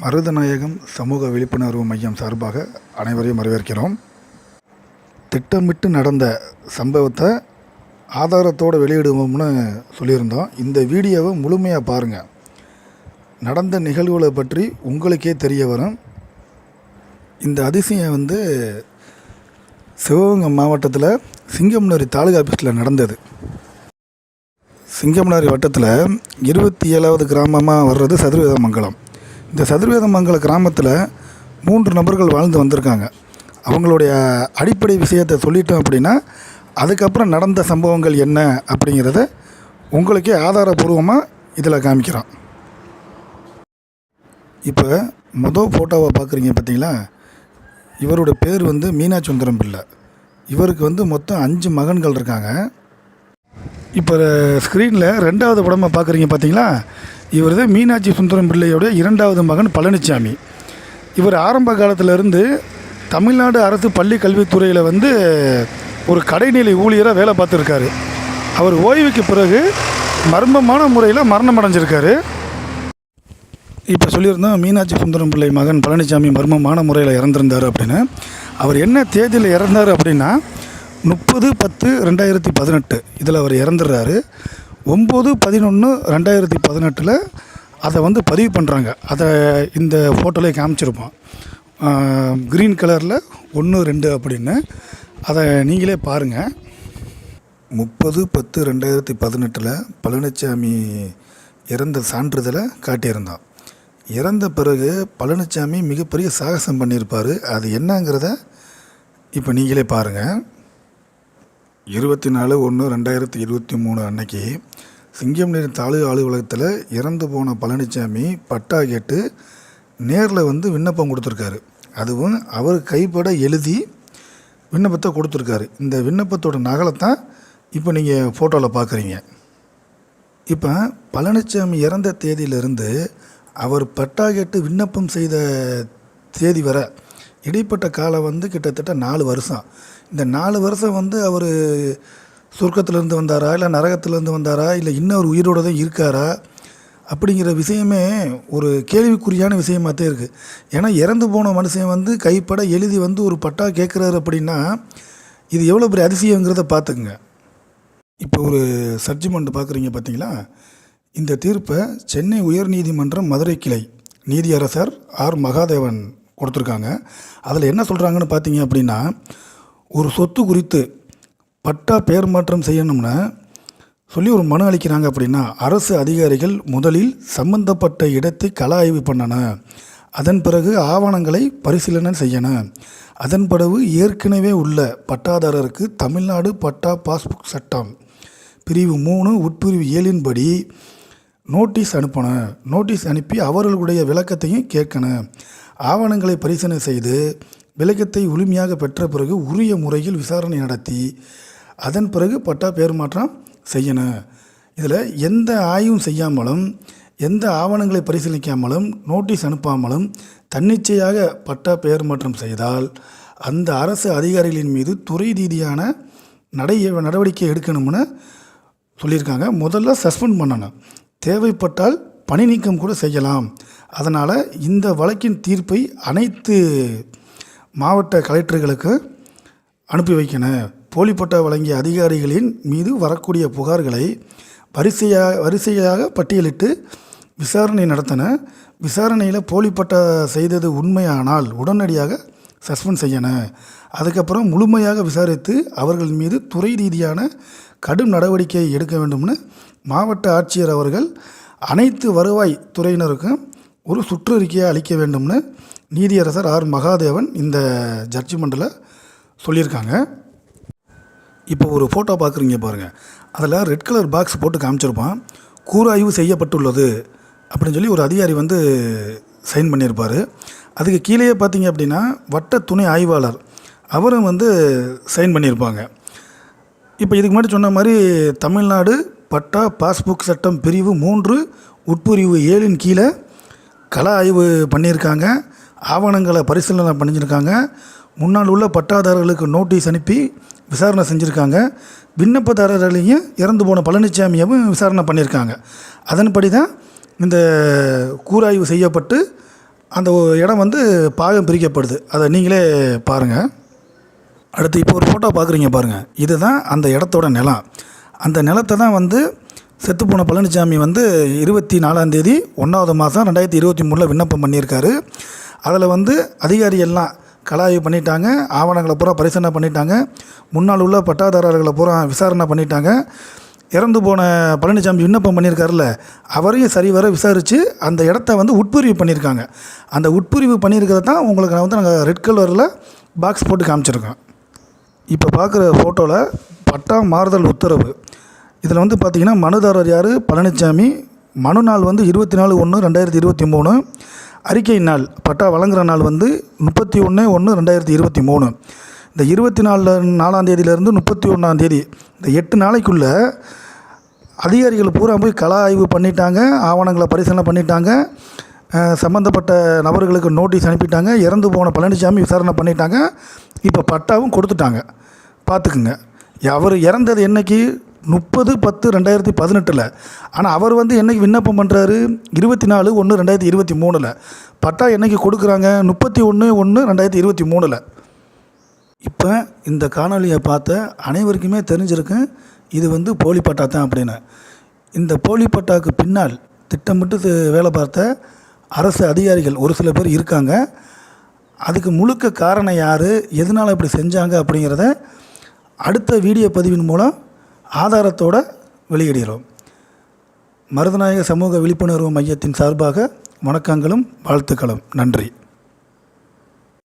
மருதநாயகம் சமூக விழிப்புணர்வு மையம் சார்பாக அனைவரையும் வரவேற்கிறோம். திட்டமிட்டு நடந்த சம்பவத்தை ஆதாரத்தோடு வெளியிடுவோம்னு சொல்லியிருந்தோம். இந்த வீடியோவை முழுமையாக பாருங்கள். நடந்த நிகழ்வுகளை பற்றி உங்களுக்கே தெரிய வரும். இந்த அதிசயம் சிவகங்கை மாவட்டத்தில் சிங்கம்னரி தாலுகா ஆஃபீஸில் நடந்தது. சிங்கம்னரி வட்டத்தில் 27வது கிராமமாக வர்றது சதுர்வேதமங்கலம். இந்த சதுர்வேதமங்கலம் கிராமத்தில் 3 நபர்கள் வாழ்ந்து வந்திருக்காங்க. அவங்களுடைய அடிப்படை விஷயத்தை சொல்லிட்டோம் அப்படின்னா அதுக்கப்புறம் நடந்த சம்பவங்கள் என்ன அப்படிங்கிறத உங்களுக்கே ஆதாரபூர்வமாக இதில் காமிக்கிறோம். இப்போ மொதல் ஃபோட்டோவை பார்க்குறீங்க பார்த்தீங்களா, இவரோட பேர் மீனாட்சி சுந்தரம் பிள்ளை. இவருக்கு மொத்தம் 5 மகன்கள் இருக்காங்க. இப்போ ஸ்க்ரீனில் 2வது படமாக பார்க்குறீங்க பார்த்தீங்களா, இவர் மீனாட்சி சுந்தரம் பிள்ளையோடைய 2வது மகன் பழனிசாமி. இவர் ஆரம்ப காலத்திலேருந்து தமிழ்நாடு அரசு பள்ளி கல்வித்துறையில் ஒரு கடைநிலை ஊழியராக வேலை பார்த்துருக்காரு. அவர் ஓய்வுக்கு பிறகு மர்மமான முறையில் மரணம் அடைஞ்சிருக்காரு. இப்போ சொல்லியிருந்தோம் மீனாட்சி சுந்தரம் பிள்ளை மகன் பழனிசாமி மர்மமான முறையில் இறந்துருந்தார் அப்படின்னு. அவர் என்ன தேதியில் இறந்தார் அப்படின்னா 30/10/2018 இதில் அவர் இறந்துடுறாரு. 9/11/2018 அதை பதிவு பண்ணுறாங்க. அதை இந்த ஃபோட்டோவில் காமிச்சிருப்போம். க்ரீன் கலரில் 1, 2 அப்படின்னு. அதை நீங்களே பாருங்கள். 30/10/2018 பழனிசாமி இறந்த சான்றிதழை காட்டியிருந்தோம். இறந்த பிறகு பழனிசாமி மிகப்பெரிய சாகசம் பண்ணியிருப்பார். அது என்னங்கிறத இப்போ நீங்களே பாருங்கள். 24/1/2023 அன்னைக்கு சிங்கம்நேரி தாலுகா அலுவலகத்தில் இறந்து போன பழனிசாமி பட்டா கேட்டு நேரில் விண்ணப்பம் கொடுத்துருக்காரு. அதுவும் அவர் கைப்பட எழுதி விண்ணப்பத்தை கொடுத்துருக்காரு. இந்த விண்ணப்பத்தோட நகலைத்தான் இப்போ நீங்கள் ஃபோட்டோவில் பார்க்குறீங்க. இப்போ பழனிசாமி இறந்த தேதியிலிருந்து அவர் பட்டா கேட்டு விண்ணப்பம் செய்த தேதி வரை இடைப்பட்ட காலம் கிட்டத்தட்ட 4 வருஷம். இந்த 4 வருஷம் அவர் சொர்க்கத்திலேருந்து வந்தாரா, இல்லை நரகத்திலேருந்து வந்தாரா, இல்லை இன்னொரு உயிரோடு தான் இருக்காரா அப்படிங்கிற விஷயமே ஒரு கேள்விக்குறியான விஷயமாக தான் இருக்குது. ஏன்னா இறந்து போன மனுஷன் கைப்பட எழுதி ஒரு பட்டா கேட்குறாரு அப்படின்னா இது எவ்வளோ பெரிய அதிசயங்கிறத பார்த்துக்குங்க. இப்போ ஒரு சர்ஜ்மெண்ட் பார்க்குறீங்க பார்த்தீங்களா, இந்த தீர்ப்பை சென்னை உயர்நீதிமன்றம் மதுரை கிளை நீதியரசர் ஆர் மகாதேவன் கொடுத்துருக்காங்க. அதில் என்ன சொல்கிறாங்கன்னு பார்த்தீங்க அப்படின்னா, ஒரு சொத்து குறித்து பட்டா பெயர் மாற்றம் செய்யணும்னு சொல்லி ஒரு மனு அளிக்கிறாங்க அப்படின்னா அரசு அதிகாரிகள் முதலில் சம்பந்தப்பட்ட இடத்தை கள ஆய்வு பண்ணணும். அதன் பிறகு ஆவணங்களை பரிசீலனை செய்யணும். அதன் பிறகு ஏற்கனவே உள்ள பட்டாதாரருக்கு தமிழ்நாடு பட்டா பாஸ்புக் சட்டம் பிரிவு 3 உட்பிரிவு 7 படி நோட்டீஸ் அனுப்பணும். நோட்டீஸ் அனுப்பி அவர்களுடைய விளக்கத்தையும் கேட்கணும். ஆவணங்களை பரிசீலனை செய்து விளக்கத்தை முழுமையாக பெற்ற பிறகு உரிய முறையில் விசாரணை நடத்தி அதன் பிறகு பட்டா பெயர் மாற்றம் செய்யணும். இதில் எந்த ஆய்வும் செய்யாமலும் எந்த ஆவணங்களை பரிசீலிக்காமலும் நோட்டீஸ் அனுப்பாமலும் தன்னிச்சையாக பட்டா பெயர் மாற்றம் செய்தால் அந்த அரசு அதிகாரிகளின் மீது துறை ரீதியான நடவடிக்கை எடுக்கணும்னு சொல்லியிருக்காங்க. முதல்ல சஸ்பெண்ட் பண்ணணும், தேவைப்பட்டால் பணி நீக்கம் கூட செய்யலாம். அதனால் இந்த வழக்கின் தீர்ப்பை அனைத்து மாவட்ட கலெக்டர்களுக்கு அனுப்பி வைக்கணும். போலி பட்டா வழங்கிய அதிகாரிகளின் மீது வரக்கூடிய புகார்களை வரிசையாக பட்டியலிட்டு விசாரணை நடத்தின. விசாரணையில் போலி பட்டா செய்தது உண்மையானால் உடனடியாக சஸ்பெண்ட் செய்யணும். அதுக்கப்புறம் முழுமையாக விசாரித்து அவர்கள் மீது துறை ரீதியான கடும் நடவடிக்கை எடுக்க வேண்டும்னு மாவட்ட ஆட்சியர் அவர்கள் அனைத்து வருவாய் துறையினருக்கும் ஒரு சுற்றறிக்கையை அளிக்க வேண்டும்னு நீதியரசர் ஆர் மகாதேவன் இந்த ஜட்ஜ்மெண்ட்டில் சொல்லியிருக்காங்க. இப்போ ஒரு ஃபோட்டோ பார்க்குறீங்க பாருங்கள். அதில் ரெட் கலர் பாக்ஸ் போட்டு காமிச்சிருப்பான். கூராய்வு செய்யப்பட்டுள்ளது அப்படின்னு சொல்லி ஒரு அதிகாரி சைன் பண்ணியிருப்பார். அதுக்கு கீழேயே பார்த்தீங்க அப்படின்னா வட்ட துணை ஆய்வாளர் அவரும் சைன் பண்ணியிருப்பாங்க. இப்போ இதுக்கு முன்னாடி சொன்ன மாதிரி தமிழ்நாடு பட்டா பாஸ்புக் சட்டம் பிரிவு 3 உட்பிரிவு 7 கீழே கள ஆய்வு பண்ணியிருக்காங்க. ஆவணங்களை பரிசீலனை பண்ணியிருக்காங்க. முன்னால் உள்ள பட்டாதாரர்களுக்கு நோட்டீஸ் அனுப்பி விசாரணை செஞ்சுருக்காங்க. விண்ணப்பதாரர்களையும் இறந்து போன பழனிசாமியவும் விசாரணை பண்ணியிருக்காங்க. அதன்படி தான் இந்த கூராய்வு செய்யப்பட்டு அந்த இடம் வந்து பாகம் பிரிக்கப்படுது. அதை நீங்களே பாருங்கள். அடுத்து இப்போ ஒரு ஃபோட்டோ பார்க்குறீங்க பாருங்கள். இதுதான் அந்த இடத்தோட நிலம். அந்த நிலத்தை தான் வந்து செத்துப்போன பழனிசாமி வந்து 24 1வது மாதம் 2023 விண்ணப்பம் பண்ணியிருக்காரு. அதில் வந்து அதிகாரிகள்லாம் கலாய்வு பண்ணிட்டாங்க, ஆவணங்களை பூரா பரிசீலனை பண்ணிட்டாங்க, முன்னால் உள்ள பட்டாதாரர்களை பூரா விசாரணை பண்ணிட்டாங்க. இறந்து போன பழனிசாமி விண்ணப்பம் பண்ணியிருக்காருல்ல, அவரையும் சரிவர விசாரித்து அந்த இடத்த வந்து உட்பிரிவு பண்ணியிருக்காங்க. அந்த உட்பிரிவு பண்ணியிருக்கிறத தான் உங்களுக்கு நான் வந்து நாங்கள் ரெட் கலரில் பாக்ஸ் போட்டு காமிச்சிருக்கோம். இப்போ பார்க்குற ஃபோட்டோவில் பட்டா மாறுதல் உத்தரவு. இதில் வந்து பார்த்திங்கன்னா மனுதாரர் யார்? பழனிசாமி. மனு நாள் வந்து 24/1/2023. அறிக்கை நாள், பட்டா வழங்குகிற நாள் வந்து 31/1/2023. இந்த 24ஆம் தேதியிலேருந்து 31ஆம் தேதி இந்த 8 நாளைக்குள்ளே அதிகாரிகள் பூரா போய் கள ஆய்வு பண்ணிட்டாங்க, ஆவணங்களை பரிசீலனை பண்ணிட்டாங்க, சம்மந்தப்பட்ட நபர்களுக்கு நோட்டீஸ் அனுப்பிட்டாங்க, இறந்து போன பழனிசாமி விசாரணை பண்ணிட்டாங்க, இப்போ பட்டாவும் கொடுத்துட்டாங்க. பார்த்துக்குங்க. அவர் இறந்தது என்றைக்கு? 30/10/2018. ஆனால் அவர் வந்து என்றைக்கு விண்ணப்பம் பண்ணுறாரு? 24/1/2023. பட்டா என்றைக்கு கொடுக்குறாங்க? 31/1/2023. இப்போ இந்த காணொலியை பார்த்த அனைவருக்குமே தெரிஞ்சிருக்கு இது வந்து போலி பட்டா தான் அப்படின்னு. இந்த போலி பட்டாவுக்கு பின்னால் திட்டமிட்டு வேலை பார்த்த அரசு அதிகாரிகள் ஒரு சில பேர் இருக்காங்க. அதுக்கு முழுக்க காரணம் யார், எதனால் இப்படி செஞ்சாங்க அப்படிங்கிறத அடுத்த வீடியோ பதிவின் மூலம் ஆதாரத்தோடு வெளியிடுகிறோம். மருதநாயக சமூக விழிப்புணர்வு மையத்தின் சார்பாக வணக்கங்களும் வாழ்த்துக்களும். நன்றி.